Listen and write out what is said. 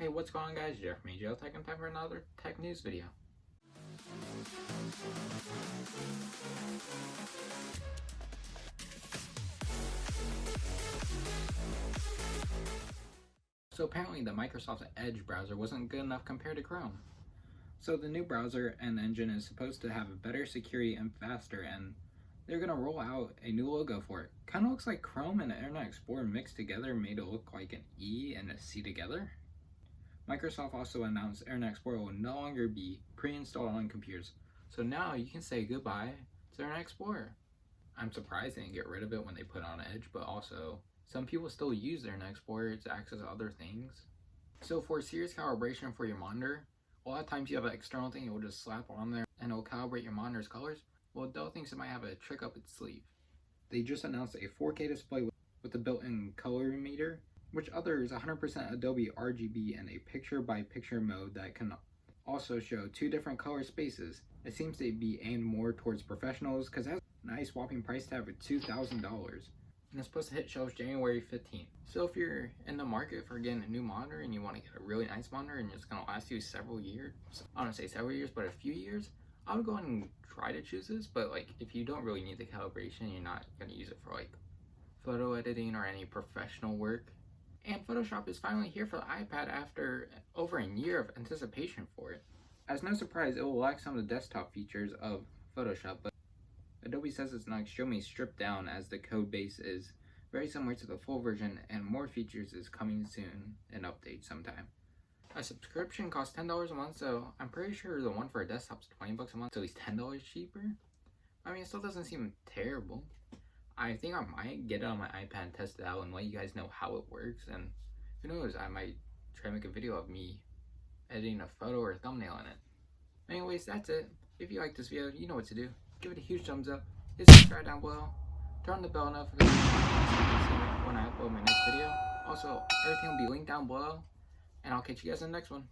Hey, what's going on, guys? Jeff from Tech, and time for another tech news video. So apparently the Microsoft Edge browser wasn't good enough compared to Chrome. So the new browser and engine is supposed to have better security and faster, and they're going to roll out a new logo for it. Kind of looks like Chrome and Internet Explorer mixed together, made it look like an E and a C together. Microsoft also announced Internet Explorer will no longer be pre-installed on computers. So now you can say goodbye to Internet Explorer. I'm surprised they didn't get rid of it when they put it on Edge, but also some people still use Internet Explorer to access other things. So for serious calibration for your monitor, a lot of times you have an external thing it will just slap on there and it will calibrate your monitor's colors. Well, Dell thinks it might have a trick up its sleeve. They just announced a 4K display with a built-in colorimeter, which others 100% Adobe RGB and a picture-by-picture mode that can also show two different color spaces. It seems to be aimed more towards professionals because it has a nice whopping price tag of $2,000. And it's supposed to hit shelves January 15th. So if you're in the market for getting a new monitor and you want to get a really nice monitor and it's going to last you several years, I don't say several years, but a few years, I would go ahead and try to choose this. But like, if you don't really need the calibration, you're not going to use it for like photo editing or any professional work. And Photoshop is finally here for the iPad after over a year of anticipation for it. As no surprise, it will lack some of the desktop features of Photoshop, but Adobe says it's not extremely stripped down as the code base is very similar to the full version and more features is coming soon in updates sometime. A subscription costs $10 a month, so I'm pretty sure the one for a desktop is $20 a month, so at least $10 cheaper. I mean, it still doesn't seem terrible. I think I might get it on my iPad and test it out and let you guys know how it works, and who knows, I might try to make a video of me editing a photo or a thumbnail in it. Anyways, that's it. If you like this video, you know what to do. Give it a huge thumbs up, hit subscribe down below, turn on the bell notification when I upload my next video. Also, everything will be linked down below, and I'll catch you guys in the next one.